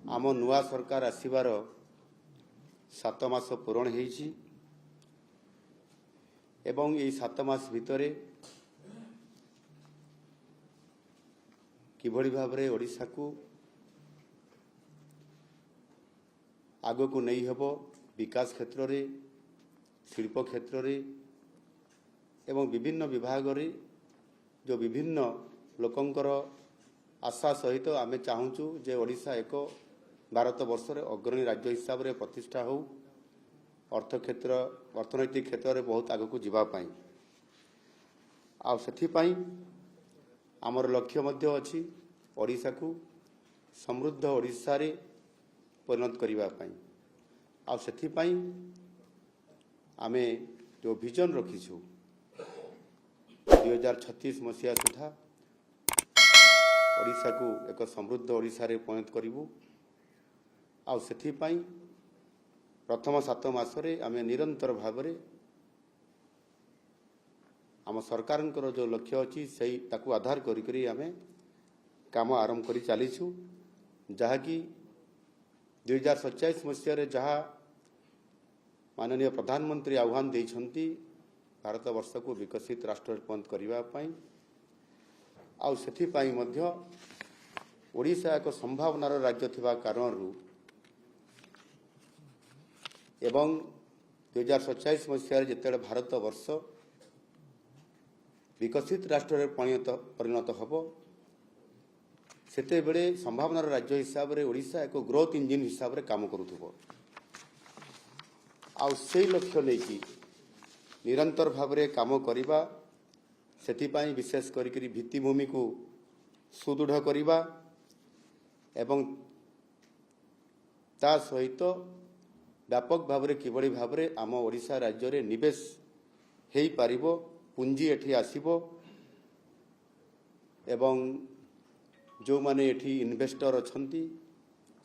आम नुआ सरकार आसबार 7 मास पूरण होइछि एवं यही 7 मास भितरे किभଳି भाबरे ओडिशा को आगो को नहीं हेबो विकास क्षेत्र रे शिल्प क्षेत्र रे एवं विभिन्न विभाग रे जो विभिन्न लोकंकर आशा सहित आमे चाहूचु जे ओडिशा एक भारत वर्ष रे अग्रणी राज्य हिसाब रे प्रतिष्ठा हो अर्थनैतिक क्षेत्र रे बहुत आगो को जीवा पाई आ सेथि पाई आमर लक्ष्य मध्य अछि ओडिशा को समृद्ध ओडिशा रे परिणत करिवा पाई आ सेथि पाई आमे जो विजन रखिछु 2036 मसीहा सुधा ओडिशा को एक समृद्ध ओडिशा रे परिणत करिवु आ सेथि पाई प्रथम 7 मासरे आमे निरंतर भावरे आम सरकारंकर जो लक्ष्य अच्छी से ताकू आधार करी आमे काम आरंभ करी चलीछु जहाँकि 2047 मसीह जहाँ माननीय प्रधानमंत्री आह्वान देइछंती भारत वर्ष को विकसित राष्ट्र परिणत करने आउ सेथि पाई मध्य ओडिशा एक संभावनार राज्य थिबा कारणरू एवं 2047 मसीह जिते भारत वर्ष विकसित राष्ट्र परिणत हम सेते बेले संभावनार राज्य हिसाब रे ओडिशा एक ग्रोथ इंजिन हिसाब रे काम करूथबो आ से लक्ष्य नहीं निरंतर भाव रे काम करिबा सेति पाई विशेष करी भित्तिभूमि को सुदृढ़ करिबा एवं ता सहित व्यापक भाव रे किभଳି भाव रे आम ओडिशा राज्य रे निवेश हेई पारिबो पुंजी एठी आसीबो एवं जो माने एठी इन्वेस्टर अछंती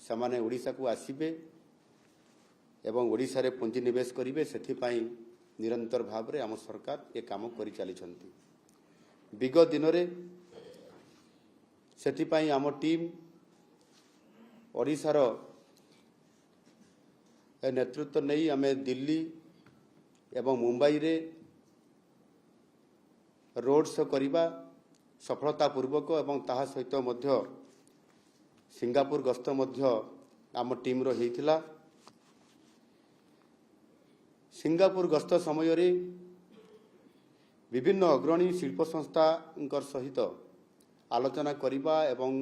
समाने ओडिशा को आसीबे एवं ओडिशा रे पुंजी निवेश करिवे सेथि पाई निरंतर भाव रे आम सरकार ए काम करि चली छंती विगत दिन रे सेथि पाई आम टीम ओडिशा रो नेतृत्व नहीं आमे दिल्ली एवं मुंबई रे रोड शो करिबा सफलता पूर्वक एवं ताहा सहित मध्य सिंगापुर गस्त मध्य आम टीम रो हेइथिला सिंगापुर गस्त समय रे विभिन्न अग्रणी शिल्प संस्था सहित आलोचना करिबा एवं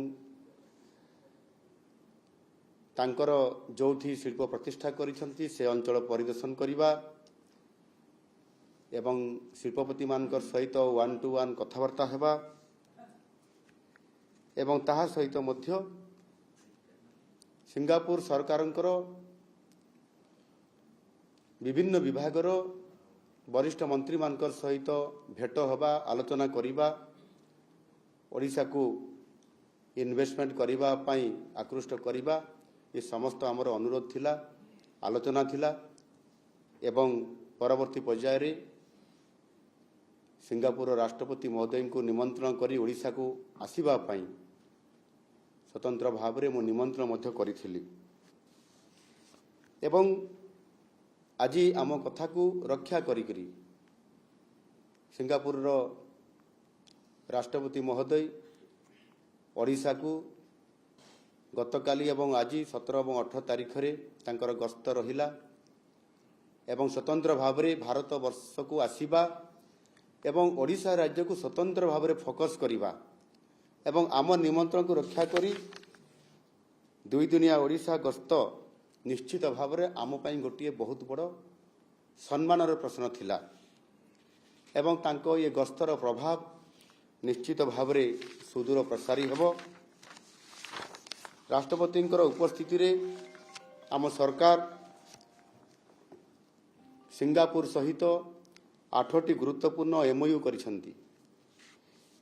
तांकर जोथी शिल्प प्रतिष्ठा करिसंती से अंचल परिदर्शन करिबा एवं शिल्पपति मानकर सहित 1-to-1 कथबार्ता हेबा एवं ताहा सहित मध्य सिंगापुर सरकारंकर विभिन्न विभागर वरिष्ठ मंत्री मानकर सहित भेट होबा आलोचना करिबा ओडिशा को इन्वेस्टमेंट करिबा पाई आकृष्ट करिबा ये समस्त आमर अनुरोध थिला आलोचना थिला एवं परवर्ती पर्याय रे सिंगापुर राष्ट्रपति महोदय को निमंत्रण करी ओडिशा को आसीबा पाई स्वतंत्र भाव रे मो निमंत्रण मध्य करिथिली एवं आजी आम कथा को रक्षा करी सिंगापुर रो राष्ट्रपति महोदय ओडिशा को गतकाली एवं आज 17 और 18 तारीख रे तांकर गस्त रहिला एवं स्वतंत्र भाव रे भारत वर्ष को आसीबा एवं ओडिशा राज्य को स्वतंत्र भाव रे फोकस करिबा एवं आम निमंत्रण को रक्षा करी 2 दुनिया ओडिशा गस्त निश्चित भाव रे आम पई गोटिए बहुत बड़ सम्मानर प्रश्न थिला एवं तांको ये गस्तर प्रभाव निश्चित भाव रे सुदूर प्रसारी हेबो राष्ट्रपति उपस्थिति रे आम सरकार सिंगापुर सहित 8टी गुरुत्वपूर्ण एमओयू करिसंती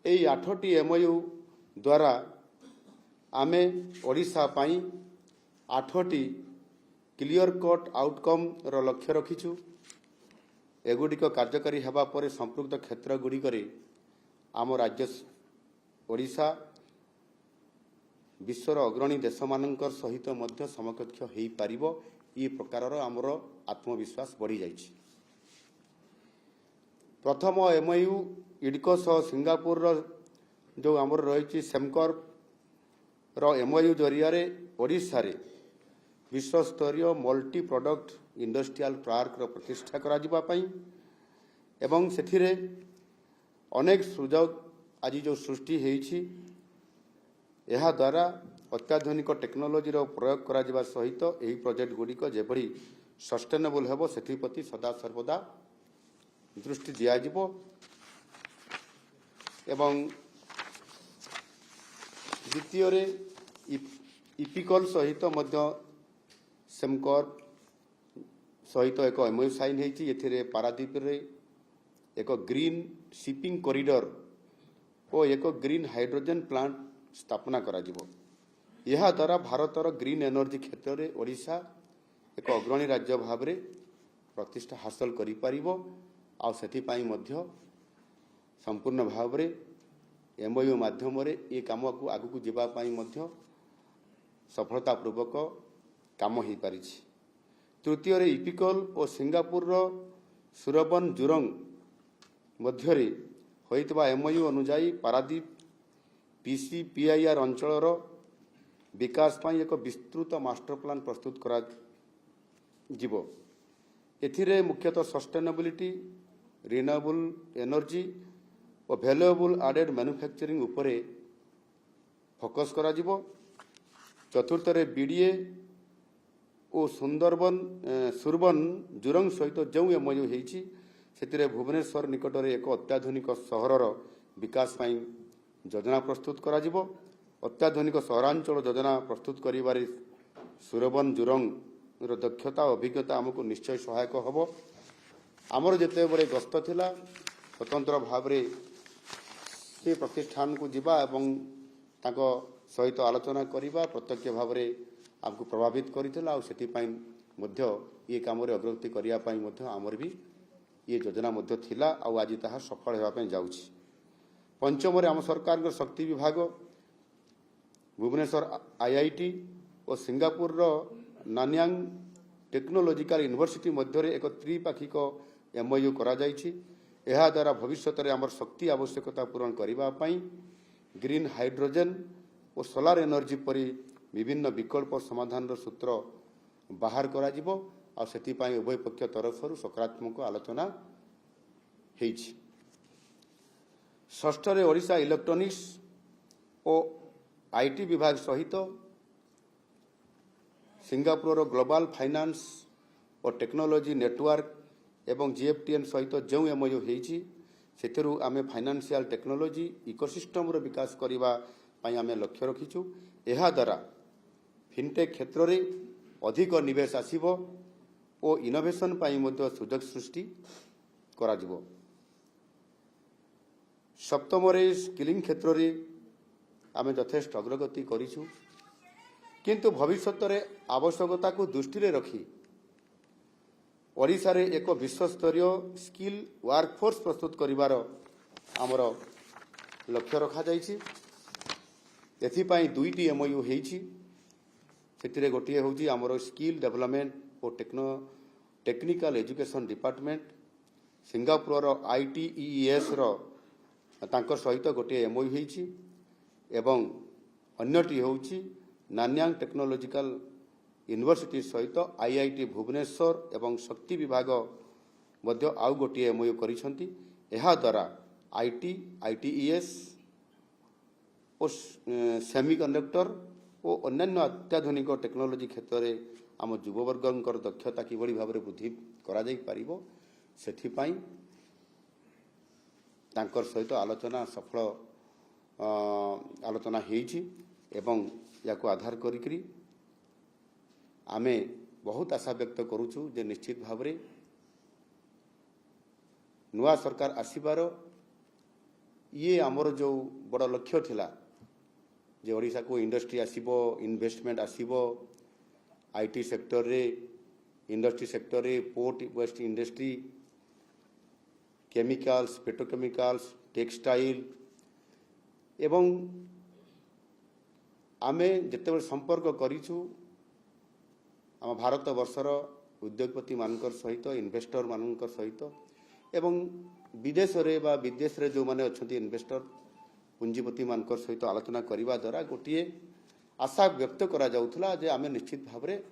एई 8टी एमओयू द्वारा आमे ओडिशा पाई 8टी क्लियर कट आउटकम रो लक्ष्य रखिछु एगुड़िक कार्यकारी हेबा परे संपृक्त क्षेत्र गुड़िकरे आम राज्य ओडिशा विश्वर अग्रणी देश मानकर सहित मध्य समकक्ष हो पारिबो ये प्रकारर आमर आत्मविश्वास बढ़ी जाइछि। प्रथम एमओयू इडको सह सिंगापुर जो आमर रही सेमकर एमओयू जरिया ओडिशा रे विश्वस्तरीय मल्टी प्रोडक्ट इंडस्ट्रियल पार्क प्रतिष्ठा करा जिबा पई एवं सेथिरे अनेक सुजोग आज जो सृष्टि होइछि एहा द्वारा अत्याधुनिक टेक्नोलोजी प्रयोग करा जिबा सहित एही प्रोजेक्ट गुड़िक जेभली सस्टेनेबल हेबो सेथिप्रति सदा सर्वदा दृष्टि दिया जिवो एवं द्वितीय रे इपिकल सहित मध्य सेमकर सहित एक एमओयू साइन होइछि। एथिरे पारादीप रे एक ग्रीन शिपिंग कॉरिडोर और एक ग्रीन हाइड्रोजन प्लांट स्थापना करा जिवो। यह द्वारा भारतर ग्रीन एनर्जी क्षेत्र में ओडिशा एक अग्रणी राज्य भाव में प्रतिष्ठा हासिल करि परिबो आ सेथिपाई मध्य संपूर्ण भाव में एमओयू माध्यम ये काम को आगु को जीवा पाई मध्य सफलतापूर्वक काम हो पारि। तृतीय इपिकल और सिंगापुर सुरबन जुरंग मध्य होइतबा एमओयू अनुजाई पारादीप पीसीपीआईआर अंचल विकास पाई एक विस्तृत मास्टर प्लान प्रस्तुत करा जिवो। एथिरे मुख्यतः सस्टेनेबिलिटी रिन्यूएबल एनर्जी और वैल्यूएबल एडेड मैन्युफैक्चरिंग उपरे फोकस करा जिवो। चतुर्थ रे बीडीए और सुरबन जुरंग सहित जो एमओयू होइछि सेतिरे भुवनेश्वर निकट में एक अत्याधुनिक सहरर विकास पाई योजना प्रस्तुत करा जिवो। अत्याधुनिक सहरांचल योजना प्रस्तुत करिबारे सुरबन जुरंग दक्षता और अभिज्ञता आमको निश्चय सहायक हबो। आमर जेते बड़े गस्त थिला स्वतंत्र भाव में से प्रतिष्ठान को जीवा एवं ताको सहित आलोचना करिबा प्रत्यक्ष भाव में आमको प्रभावित करितला और सेतिपाई मध्य ये काम रे अग्रगति करिया पाई मध्य आमर भी ये योजना मध्य थिला और आज ताहा सफल हेबा पाई जाउछि। पंचम आम सरकार शक्ति विभाग भुवनेश्वर आईआईटी और सिंगापुर नान्यांग टेक्नोलॉजिकल यूनिवर्सिटी मध्य एक त्रिपाक्षिक एमओयू करा जाइछि। एहा द्वारा भविष्य में आमर शक्ति आवश्यकता पूरण करबा पई ग्रीन हाइड्रोजन और सोलार एनर्जी परी विभिन्न विकल्प समाधान सूत्र बाहर करा जिवो आ सेतिपाई उभय पक्ष तरफरु सकारात्मक आलोचना हेइछि। षष्ठ रे ओडिशा इलेक्ट्रोनिक्स और आईटी विभाग सहित सिंगापुर ग्लोबल फाइनेंस और टेक्नोलॉजी नेटवर्क एवं जीएफटीएन सहित जो एमओयू होइछि सेथिरु आमे फाइनेंशियल टेक्नोलॉजी इकोसिस्टम रो विकास करिबा पई आमे लक्ष्य रखिछु। एहा द्वारा फिनटेक क्षेत्र रे अधिक निवेश आसीबो और इनोवेशन पई मध्य सुजोग सृष्टि करा जिवो। सप्तम रे स्किलिंग क्षेत्र रे आमे यथेष्ट अग्रगति करिछु किंतु भविष्यत रे आवश्यकता को दृष्टि रे रखी ओडिशा रे एक विश्वस्तरीय स्किल वर्कफोर्स प्रस्तुत करिवार आमर लक्ष्य रखा जाइछि। एथिपाई दुईटी एमओयू होइछि। सेतिरे गोटिए होउछि आमर स्किल डेवलपमेंट और technical education department Singapore ITES रो तांकर सहित गोटे एमओयू होइछि एवं अन्यटी होउछि नान्यांग टेक्नोलॉजिकल यूनिवर्सिटी सहित आईआईटी भुवनेश्वर एवं शक्ति विभाग मध्य आउ गोटे एमओयू करिसंती। एहा द्वारा आईटी आईटीईएस और सेमीकंडक्टर और अन्य अत्याधुनिक टेक्नोलॉजी क्षेत्र में आम युववर्गंकर दक्षता किभली भाव में वृद्धि करा जाई पारिबो सेथिपाई तांकर सहित आलोचना सफल आलोचना हेइछि एवं याको आधार करिकरी आमे बहुत आशा व्यक्त करूछु जे निश्चित भाव में नुआ सरकार आसीबार ये आमर जो बड़ लक्ष्य थिला जे ओडिशा को इंडस्ट्री आसीबो इन्वेस्टमेंट आसीबो आईटी सेक्टर रे इंडस्ट्री सेक्टर रे पोर्ट वेस्ट इंडस्ट्री केमिकल्स पेट्रोकेमिकल्स टेक्सटाइल एवं आमे जितेबाला संपर्क करिछु आम भारत वर्षर उद्योगपति मानकर सहित इन्वेस्टर मानकर सहित एवं विदेश रे बा विदेश रे जो माने अछंती इन्वेस्टर पुंजीपति मानकर सहित आलोचना करने द्वारा गोटे आशा व्यक्त करा जाउथला जे आमे निश्चित भाव में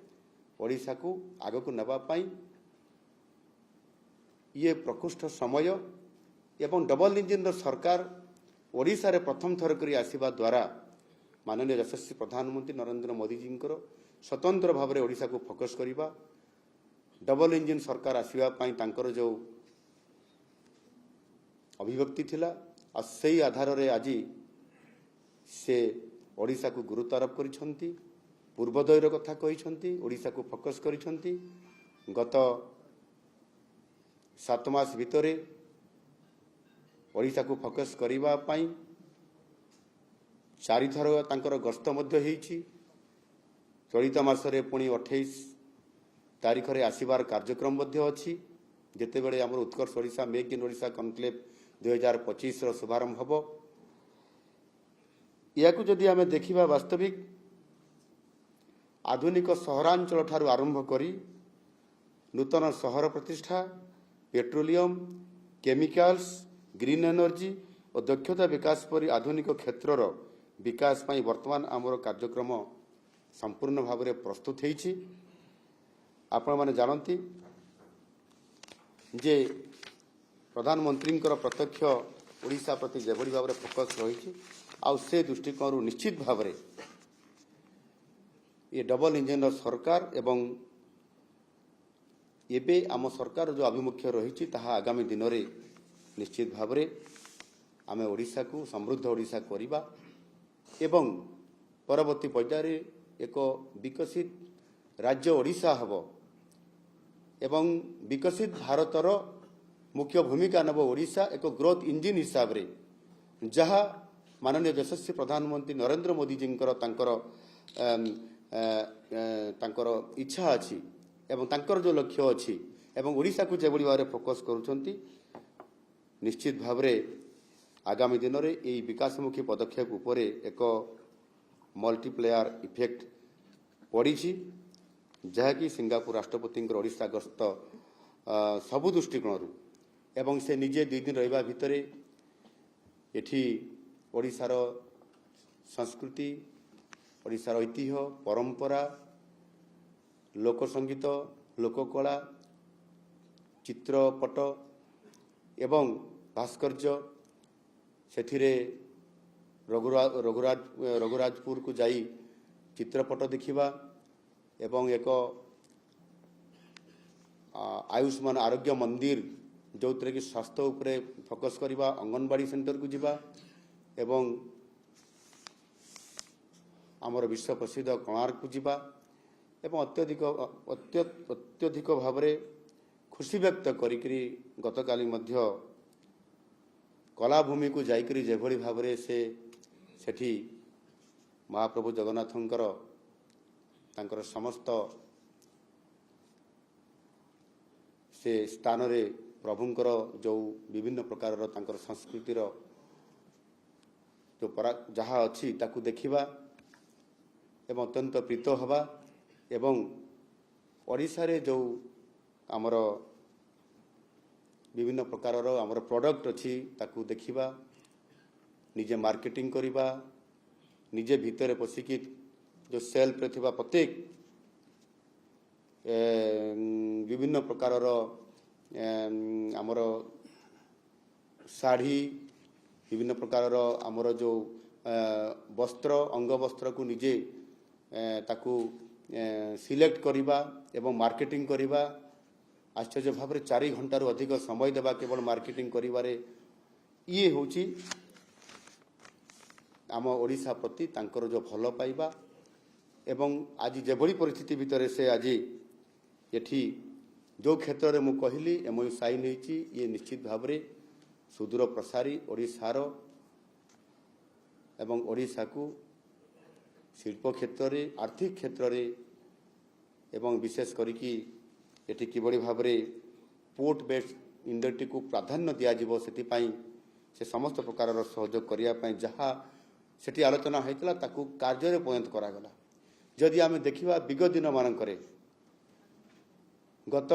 ओडिशा को आग को नबा पाई ये प्रकृष्ट समय एवं डबल इंजिन सरकार ओडिशा रे प्रथम थर करी आसीबा द्वारा माननीय यशस्वी प्रधानमंत्री नरेंद्र मोदी जी स्वतंत्र भाव में ओडिशा को फोकस करिबा डबल इंजिन सरकार आसीबा पाई तांकर जो अभिव्यक्ति थिला आ सेही आधार रे आज से ओडिशा को गुरुत्व आरोप करिसंती पूर्वोदयर कथा कहिसंती ओडिशा को फोकस करिसंती गत 7 मास भितरे ओडिशा को फोकस करिबा पाई 4 थर तांकर गस्त मध्य हेछि चलित मासरे पुणी 28 तारीख रे आसीबार कार्यक्रम मध्य अछि जेते बेले हमर Utkarsh Odisha make in Odisha conclave 2025 रो शुभारंभ हबो याकु जदि आमे देखिबा वास्तविक आधुनिक सहरांचल ठारू आरंभ करी नूतन सहर प्रतिष्ठा पेट्रोलियम केमिकल्स ग्रीन एनर्जी और दक्षता विकास परी आधुनिक क्षेत्रर विकास पाई वर्तमान आमर कार्यक्रम संपूर्ण भाव में प्रस्तुत होईछि आपण माने जानती जे प्रधानमंत्री प्रत्यक्ष ओडिशा प्रति जेभली भाव में फोकस रही आउ से दृष्टिकोण निश्चित भाव में ये डबल इंजिन सरकार एवं एबे आम सरकार जो आभिमुख्य रही आगामी दिन में निश्चित भाव में आम ओडिशा को समृद्ध ओडिशा करिबा एवं परवर्ती पर्यायर एक विकसित राज्य ओडिशा हबो एवं विकसित भारतर मुख्य भूमिका नब ओडिशा एक ग्रोथ इंजिन हिसाब रे जहा माननीय यशस्वी प्रधानमंत्री नरेंद्र मोदी जी तांकर इच्छा अछि एवं तांकर जो लक्ष्य अछि एवं ओडिशा को जेभली भाव में फोकस करूछंती निश्चित भाव में आगामी दिन में यही विकासमुखी पदक्षेप उपरे एक मल्टीप्लेयर इफेक्ट पड़ी जहाँकि सिंगापुर राष्ट्रपति ओडिशा गस्त सबु दृष्टिकोण एवं से निजे 2 दिन रहिबा भितरे एठी ओडिशार संस्कृति ओडिशार ऐतिह्य परंपरा लोकसंगीत लोककला चित्रपट एवं भास्कर्य सेथिरे रघुराजपुर को जाई चित्रपट देखिबा एवं एक आयुष्मान आरोग्य मंदिर जो थे कि स्वास्थ्य उपरे फोकस करवा अंगनवाड़ी सेंटर को जीवा एवं आमर विश्व प्रसिद्ध कोणार्क को जीवा एवं अत्यधिक भाव में खुशी व्यक्त करी गतकाली मध्य कलाभूमि को जाइकरी जेभली भाव में से सेठी महाप्रभु जगन्नाथंकर तांकर समस्त से स्थान रे प्रभुंकर जो विभिन्न प्रकार तांकर संस्कृतिर जो जहाँ अच्छी ताकू देखिबा एवं अत्यंत प्रीत हवा एवं ओडिशा रे जो आमर विभिन्न प्रकार आमर प्रोडक्ट अच्छी ताकू देखिबा निजे मार्केटिंग करिबा निजे भितर पशिकी जो सेल्फ रे थिबा प्रत्येक विभिन्न प्रकार आमर साड़ी विभिन्न प्रकार आमर जो वस्त्र अंग वस्त्र को निजे ताकू सिलेक्ट करिबा एवं मार्केटिंग करिबा आश्चर्य भाव में 4 घंटा रु अधिक समय देवा केवल मार्केटिंग करिबारे ये होची आम ओडिशा प्रति तांकर जो भल पाइबा एवं आज जेभली परिस्थिति भितर से आज एठी जो क्षेत्र में मुझे कहली एमओयू साइन होती ये निश्चित भाव में सुदूर प्रसारी ओडिशार एवं ओडिशा को शिल्प क्षेत्र में आर्थिक क्षेत्र में एवं विशेष करिकी एठी किभली भाव में पोर्ट बेस्ड इंडस्ट्री को प्राधान्य दिज्व से समस्त प्रकार सहयोग करने जहाँ ସେଠି ଆଲୋଚନା ହୋଇଥିଲା, ତାକୁ କାର୍ଯ୍ୟରେ ପରିଣତ କରାଗଲା। ଯଦି ଆମେ ଦେଖିବା ବିଗତ ଦିନମାନଙ୍କରେ ଗତ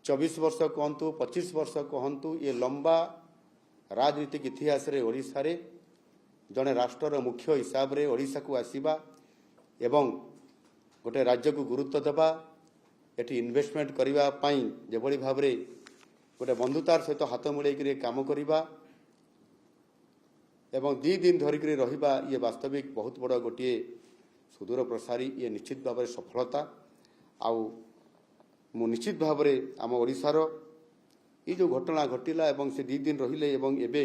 24 ବର୍ଷ କୁହନ୍ତୁ 25 ବର୍ଷ କୁହନ୍ତୁ ଏ ଲମ୍ବା ରାଜନୈତିକ ଇତିହାସରେ ଓଡ଼ିଶାରେ ଜଣେ ରାଷ୍ଟ୍ରର ମୁଖ୍ୟ ହିସାବରେ ଓଡ଼ିଶାକୁ ଆସିବା ଏବଂ ଗୋଟେ ରାଜ୍ୟକୁ ଗୁରୁତ୍ୱ ଦେବା, ଏଠି ଇନଭେଷ୍ଟମେଣ୍ଟ କରିବା ପାଇଁ ଯେଭଳି ଭାବରେ ଗୋଟେ ବନ୍ଧୁତାର ସହିତ ହାତ ମିଳେଇକରି କାମ କରିବା ଏବଂ 2 ଦିନ ଧରିକରି ରହିବା, ଇଏ ବାସ୍ତବିକ ବହୁତ ବଡ଼ ଗୋଟିଏ ସୁଦୂର ପ୍ରସାରୀ, ଇଏ ନିଶ୍ଚିତ ଭାବରେ ସଫଳତା। ଆଉ ମୁଁ ନିଶ୍ଚିତ ଭାବରେ ଆମ ଓଡ଼ିଶାର এই ଯେଉଁ ଘଟଣା ଘଟିଲା ଏବଂ ସେ 2 ଦିନ ରହିଲେ ଏବଂ ଏବେ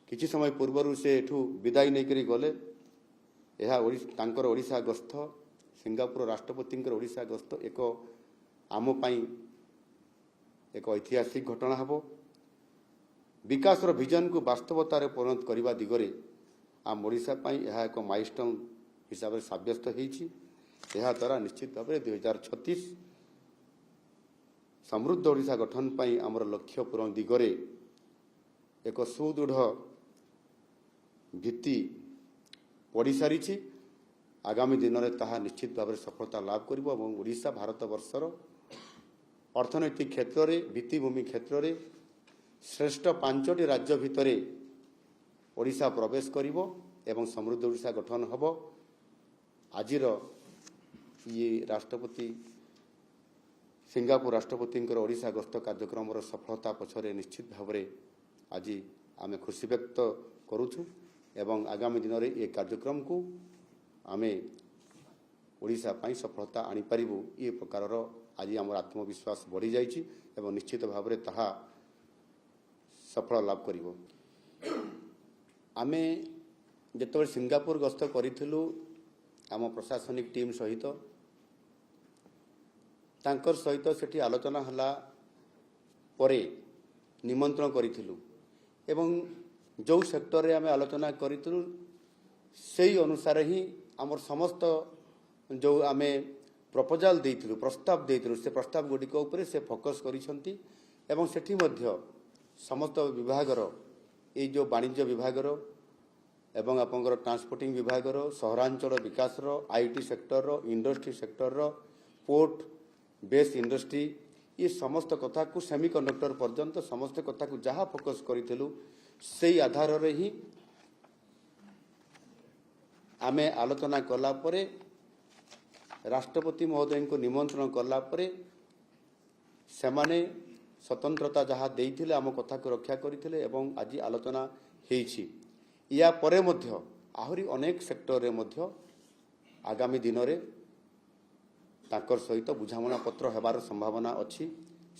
କିଛି ସମୟ ପୂର୍ବରୁ ସେ ଏଠୁ ବିଦାୟ ନେଇକରି ଗଲେ, ଏହା ତାଙ୍କର ଓଡ଼ିଶା ଗସ୍ତ, ସିଙ୍ଗାପୁର ରାଷ୍ଟ୍ରପତିଙ୍କର ଓଡ଼ିଶା ଗସ୍ତ ଏକ ଆମ ପାଇଁ ଏକ ଐତିହାସିକ ଘଟଣା ହେବ। ବିକାଶର ଭିଜନକୁ ବାସ୍ତବତାରେ ପରିଣତ କରିବା ଦିଗରେ ଆମ ଓଡ଼ିଶା ପାଇଁ ଏହା ଏକ ମାଇଲଷ୍ଟୋନ୍ ହିସାବରେ ସାବ୍ୟସ୍ତ ହୋଇଛି। ଏହାଦ୍ୱାରା ନିଶ୍ଚିତ ଭାବରେ 2036 ସମୃଦ୍ଧ ଓଡ଼ିଶା ଗଠନ ପାଇଁ ଆମର ଲକ୍ଷ୍ୟ ପୂରଣ ଦିଗରେ ଏକ ସୁଦୃଢ଼ ଭିତ୍ତି ପଡ଼ିସାରିଛି। ଆଗାମୀ ଦିନରେ ତାହା ନିଶ୍ଚିତ ଭାବରେ ସଫଳତା ଲାଭ କରିବ ଏବଂ ଓଡ଼ିଶା ଭାରତବର୍ଷର ଅର୍ଥନୈତିକ କ୍ଷେତ୍ରରେ, ଭିତ୍ତିଭୂମି କ୍ଷେତ୍ରରେ ଶ୍ରେଷ୍ଠ 5ଟି ରାଜ୍ୟ ଭିତରେ ଓଡ଼ିଶା ପ୍ରବେଶ କରିବ ଏବଂ ସମୃଦ୍ଧ ଓଡ଼ିଶା ଗଠନ ହେବ। ଆଜିର ଇଏ ରାଷ୍ଟ୍ରପତି ସିଙ୍ଗାପୁର ରାଷ୍ଟ୍ରପତିଙ୍କର ଓଡ଼ିଶା ଗସ୍ତ କାର୍ଯ୍ୟକ୍ରମର ସଫଳତା ପଛରେ ନିଶ୍ଚିତ ଭାବରେ ଆଜି ଆମେ ଖୁସି ବ୍ୟକ୍ତ କରୁଛୁ ଏବଂ ଆଗାମୀ ଦିନରେ ଏ କାର୍ଯ୍ୟକ୍ରମକୁ ଆମେ ଓଡ଼ିଶା ପାଇଁ ସଫଳତା ଆଣିପାରିବୁ, ଏ ପ୍ରକାରର ଆଜି ଆମର ଆତ୍ମବିଶ୍ୱାସ ବଢ଼ିଯାଇଛି ଏବଂ ନିଶ୍ଚିତ ଭାବରେ ତାହା ସଫଳ ଲାଭ କରିବ। ଆମେ ଯେତେବେଳେ ସିଙ୍ଗାପୁର ଗସ୍ତ କରିଥିଲୁ ଆମ ପ୍ରଶାସନିକ ଟିମ୍ ସହିତ, ତାଙ୍କର ସହିତ ସେଠି ଆଲୋଚନା ହେଲା ପରେ ନିମନ୍ତ୍ରଣ କରିଥିଲୁ ଏବଂ ଯେଉଁ ସେକ୍ଟରରେ ଆମେ ଆଲୋଚନା କରିଥିଲୁ ସେହି ଅନୁସାରେ ହିଁ ଆମର ସମସ୍ତ ଯେଉଁ ଆମେ ପ୍ରପୋଜାଲ ଦେଇଥିଲୁ, ପ୍ରସ୍ତାବ ଦେଇଥିଲୁ, ସେ ପ୍ରସ୍ତାବ ଗୁଡ଼ିକ ଉପରେ ସେ ଫୋକସ୍ କରିଛନ୍ତି ଏବଂ ସେଠି ମଧ୍ୟ ସମସ୍ତ ବିଭାଗର, ଏଇ ଯେଉଁ ବାଣିଜ୍ୟ ବିଭାଗର ଏବଂ ଆପଣଙ୍କର ଟ୍ରାନ୍ସପୋର୍ଟିଂ ବିଭାଗର, ସହରାଞ୍ଚଳ ବିକାଶର, IT ସେକ୍ଟରର, ଇଣ୍ଡଷ୍ଟ୍ରି ସେକ୍ଟରର, ପୋର୍ଟ ବେସ୍ ଇଣ୍ଡଷ୍ଟ୍ରି, ଏ ସମସ୍ତ କଥାକୁ ସେମିକଣ୍ଡକ୍ଟର ପର୍ଯ୍ୟନ୍ତ ସମସ୍ତ କଥାକୁ ଯାହା ଫୋକସ୍ କରିଥିଲୁ ସେହି ଆଧାରରେ ହିଁ ଆମେ ଆଲୋଚନା କଲା ପରେ ରାଷ୍ଟ୍ରପତି ମହୋଦୟଙ୍କୁ ନିମନ୍ତ୍ରଣ କଲା ପରେ ସେମାନେ ସ୍ୱତନ୍ତ୍ରତା ଯାହା ଦେଇଥିଲେ ଆମ କଥାକୁ ରକ୍ଷା କରିଥିଲେ ଏବଂ ଆଜି ଆଲୋଚନା ହୋଇଛି। ୟା ପରେ ମଧ୍ୟ ଆହୁରି ଅନେକ ସେକ୍ଟରରେ ମଧ୍ୟ ଆଗାମୀ ଦିନରେ ତାଙ୍କର ସହିତ ବୁଝାମଣା ପତ୍ର ହେବାର ସମ୍ଭାବନା ଅଛି।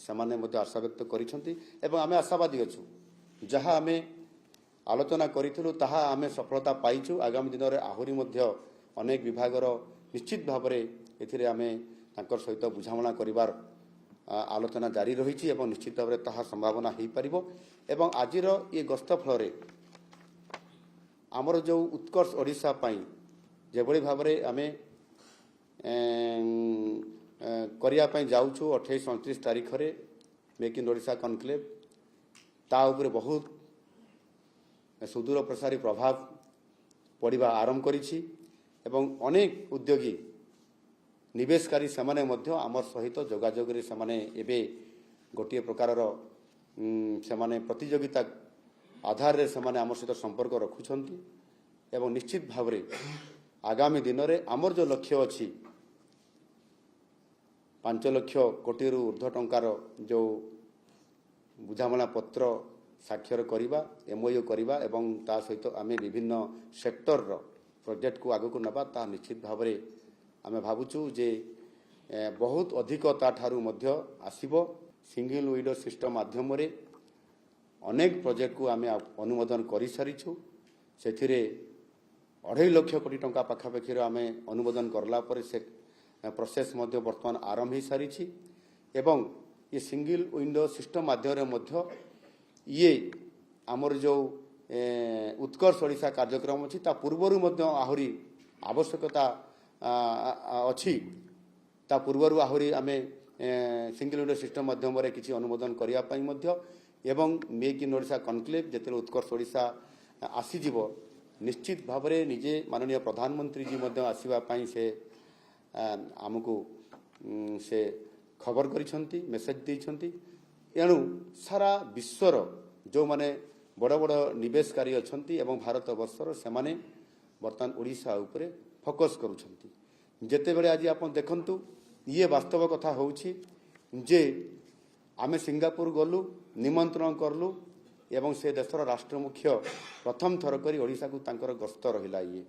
ସେମାନେ ମଧ୍ୟ ଆଶାବ୍ୟକ୍ତ କରିଛନ୍ତି ଏବଂ ଆମେ ଆଶାବାଦୀ ଅଛୁ, ଯାହା ଆମେ ଆଲୋଚନା କରିଥିଲୁ ତାହା ଆମେ ସଫଳତା ପାଇଛୁ। ଆଗାମୀ ଦିନରେ ଆହୁରି ମଧ୍ୟ ଅନେକ ବିଭାଗର ନିଶ୍ଚିତ ଭାବରେ ଏଥିରେ ଆମେ ତାଙ୍କର ସହିତ ବୁଝାମଣା କରିବାର ଆଲୋଚନା ଜାରି ରହିଛି ଏବଂ ନିଶ୍ଚିତ ଭାବରେ ତାହା ସମ୍ଭାବନା ହୋଇପାରିବ। ଏବଂ ଆଜିର ଏ ଗସ୍ତ ଫଳରେ ଆମର ଯେଉଁ ଉତ୍କର୍ଷ ଓଡ଼ିଶା ପାଇଁ ଯେଭଳି ଭାବରେ ଆମେ କରିବା ପାଇଁ ଯାଉଛୁ 28-29 ତାରିଖରେ ମେକ୍ ଇନ୍ ଓଡ଼ିଶା କନକ୍ଲେଭ୍, ତା ଉପରେ ବହୁତ ସୁଦୂର ପ୍ରସାରୀ ପ୍ରଭାବ ପଡ଼ିବା ଆରମ୍ଭ କରିଛି ଏବଂ ଅନେକ ଉଦ୍ୟୋଗୀ ନିବେଶକାରୀ ସେମାନେ ମଧ୍ୟ ଆମର ସହିତ ଯୋଗାଯୋଗରେ ସେମାନେ ଏବେ ଗୋଟିଏ ପ୍ରକାରର ସେମାନେ ପ୍ରତିଯୋଗିତା ଆଧାରରେ ସେମାନେ ଆମ ସହିତ ସମ୍ପର୍କ ରଖୁଛନ୍ତି ଏବଂ ନିଶ୍ଚିତ ଭାବରେ ଆଗାମୀ ଦିନରେ ଆମର ଯେଉଁ ଲକ୍ଷ୍ୟ ଅଛି 5 ଲକ୍ଷ କୋଟିରୁ ଉର୍ଦ୍ଧ୍ୱ ଟଙ୍କାର ଯେଉଁ ବୁଝାମଣା ପତ୍ର ସ୍ୱାକ୍ଷର କରିବା, MOU କରିବା ଏବଂ ତା ସହିତ ଆମେ ବିଭିନ୍ନ ସେକ୍ଟରର ପ୍ରୋଜେକ୍ଟକୁ ଆଗକୁ ନେବା, ତାହା ନିଶ୍ଚିତ ଭାବରେ ଆମେ ଭାବୁଛୁ ଯେ ବହୁତ ଅଧିକ ତାଠାରୁ ମଧ୍ୟ ଆସିବ। ସିଙ୍ଗଲ ୱିଣ୍ଡୋ ସିଷ୍ଟମ୍ ମାଧ୍ୟମରେ ଅନେକ ପ୍ରୋଜେକ୍ଟକୁ ଆମେ ଅନୁମୋଦନ କରିସାରିଛୁ। ସେଥିରେ 2.5 ଲକ୍ଷ କୋଟି ଟଙ୍କା ପାଖାପାଖିର ଆମେ ଅନୁମୋଦନ କଲା ପରେ ସେ ପ୍ରୋସେସ୍ ମଧ୍ୟ ବର୍ତ୍ତମାନ ଆରମ୍ଭ ହୋଇସାରିଛି ଏବଂ ଏ ସିଙ୍ଗଲ ୱିଣ୍ଡୋ ସିଷ୍ଟମ୍ ମାଧ୍ୟମରେ ମଧ୍ୟ ଇଏ ଆମର ଯେଉଁ ଉତ୍କର୍ଷ ଓଡ଼ିଶା କାର୍ଯ୍ୟକ୍ରମ ଅଛି ତା ପୂର୍ବରୁ ମଧ୍ୟ ଆହୁରି ଆବଶ୍ୟକତା ଅଛି। ତା ପୂର୍ବରୁ ଆହୁରି ଆମେ ସିଙ୍ଗଲ ୱିଣ୍ଡୋ ସିଷ୍ଟମ୍ ମାଧ୍ୟମରେ କିଛି ଅନୁମୋଦନ କରିବା ପାଇଁ ମଧ୍ୟ ଏବଂ ମେକ୍ ଇନ୍ ଓଡ଼ିଶା କନକ୍ଲେଭ୍ ଯେତେବେଳେ ଉତ୍କର୍ଷ ଓଡ଼ିଶା आसीजिव निश्चित भाव में निजे माननीय प्रधानमंत्री जी मध्य आसवाई से आमको से खबर करिसेंती मेसेज देइछंती। एणु सारा विश्वर जो माने बड़ बड़ निवेशकारी अछंती एवं भारत वर्षर से माने वर्तमान ओडिशा उपरे फोकस करूछंती। जेते बेले आज आपण देखंतु ये वास्तव कथा होउछि जे आमे सिंगापुर गलु निमंत्रण करलु एवं से देशर राष्ट्र मुख्य प्रथम थर करी ओडिशा को तांकर गस्त रहिला। ये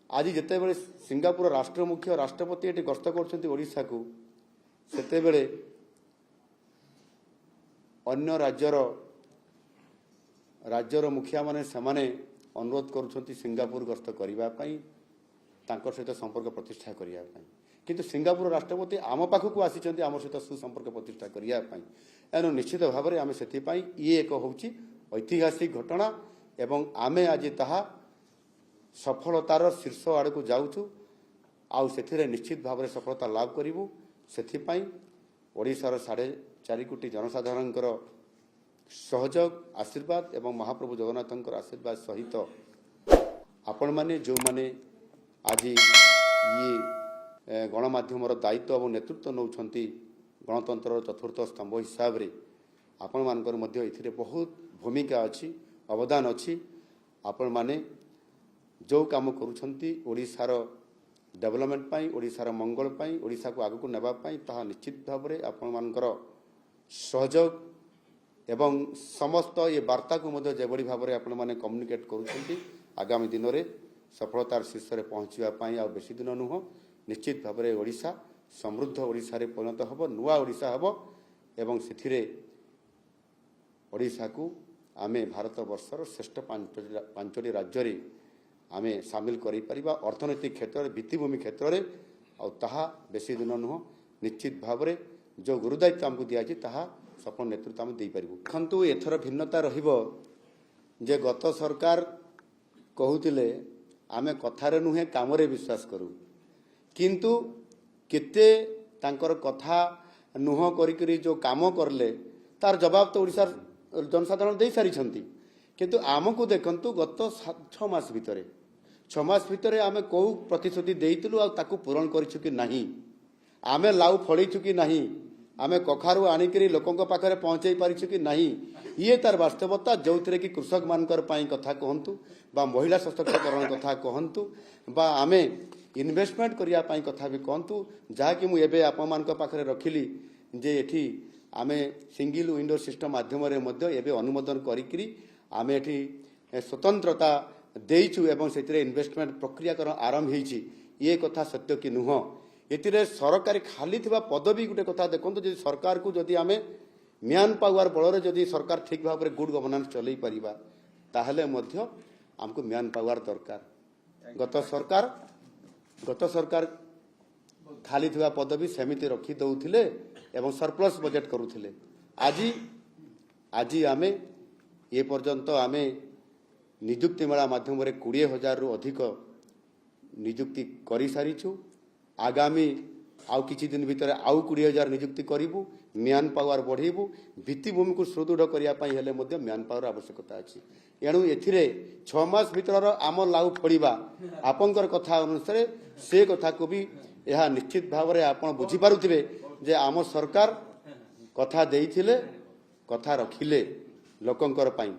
आज जेते बेले सिंगापुर राष्ट्र मुख्य राष्ट्रपति एटी गस्त करछंती ओडिशा को सेते बेले अन्य राज्यर मुखिया माने समाने अनुरोध करुछंती सिंगापुर गस्त करिबा पई तांकर सहित संपर्क प्रतिष्ठा करिया पई। किंतु सिंगापुर राष्ट्रपति आम पाखक आसीचंती आम सहित सुसंपर्क प्रतिष्ठा करिया पई। एनु निश्चित भाव में आम से ये एक होउची ऐतिहासिक घटना एवं आमे आज ताहा सफलतार शीर्ष आड़ को जाऊँ आउ से निश्चित भाव में सफलता लाभ करूँ। से ओडिशार 4.5 कोटी जनसाधारण सहयोग आशीर्वाद एवं महाप्रभु जगन्नाथ आशीर्वाद सहित आपण मैंने जो माने आज ये गणमाध्यम दायित्व और नेतृत्व नौछंती गणतंत्र चतुर्थ स्तंभ हिसाब से आपण मानकर मध्य एथिरे बहुत भूमिका अच्छी अवदान अच्छी। आपण माने जो काम करुछंती ओडिशार डेवलपमेंट पाई ओडिशार मंगल पाई ओडिशा को आगु को नेबा पाई ताहा निश्चित भाव में आपण मानकर सहयोग एवं समस्त ये वार्ता को मध्य जेबड़ी भाव में आपण माने कम्युनिकेट करुछंती आगामी दिन में सफलतार शीर्ष में पहुँचवा पाई आ बेसी दिन नुह निश्चित भाव में ओडिशा समृद्ध ओडिशा रे परिणत हब नुआ ओडिशा हब एवं से ओडिशा को आमे भारत वर्षर श्रेष्ठ 5टी राज्य रे आमे सामिल करि परिबा अर्थनैतिक क्षेत्र भित्तिभूमि क्षेत्र रे आ ताहा बेसी दिन नुह निश्चित भाव में जो गुरुदायित्व आमको दियाछि ताहा सफल नेतृत्व आम दे पारिबु। देखंतु एथर भिन्नता रहिबो जे गत सरकार कहूतिले आमे कथारे नुहे कामरे विश्वास करू किंतु केते तांकर कथा नुह करी जो काम करले तार जवाब तो ओडिशार जनसाधारण दे सारी किंतु आमको देखंतु गत 6 मास भितर आमे को प्रतिश्रुति देइतलु आ ताकू पूरण करिछु कि नाही आमे लाउ फळीछु कि नाही आमे कखारु आनिकरी लोकंक पाखरे पहुंचाई पारिछु कि नाही ये तार वास्तवता जो कि कृषक मानकर पाई कथा कहंतु बा महिला सशक्तिकरण कथा कहंतु बा आमे इन्वेस्टमेंट करिया पाई कथा भी कहंतु जहा कि मु एबे आपन मानक पाखरे रखिली जे एठी आमे सिंगल विंडो सिस्टम माध्यम रे मध्य एबे अनुमोदन करिकरी आमे एठी स्वतंत्रता देइछु एवं सेतिरे इन्वेस्टमेंट प्रक्रियाकरण आरंभ हेछि ये कथा सत्य कि नुह एतिरे सरकारी खाली थिबा पदवी गुटे कथा देखंतु जे सरकार को जदि आमे म्यान पावर बल जदि सरकार ठीक भाव में गुड गवर्नेंस चलई परिबा ताहले मध्य हमको म्यान पावर दरकार। गत सरकार खाली थिबा पदवी सेमिति रखी दउथिले एवं सरप्लस बजेट करूथिले आज आमे ये पर्यंत आमे नियुक्ति मेला माध्यम 20,000 रु अधिक नियुक्ति करि सारिछु। आगामी आउ किछि दिन भितर आउ 20,000 नियुक्ति करिवु म्यान पावर बढ़ेबु भित्तिभूमि को सुदृढ़ करिया पई हेले मध्य म्यान पावर आवश्यकता अछि। एणु एथिरे 6 मास भितर आम लाउ फड़िबा आपनकर कथा अनुसार से कथा को भी यह निश्चित भाव में आपण बुझी पारुथिबे जे आम सरकार कथा देइथिले कथा रखिले लोकंकर पई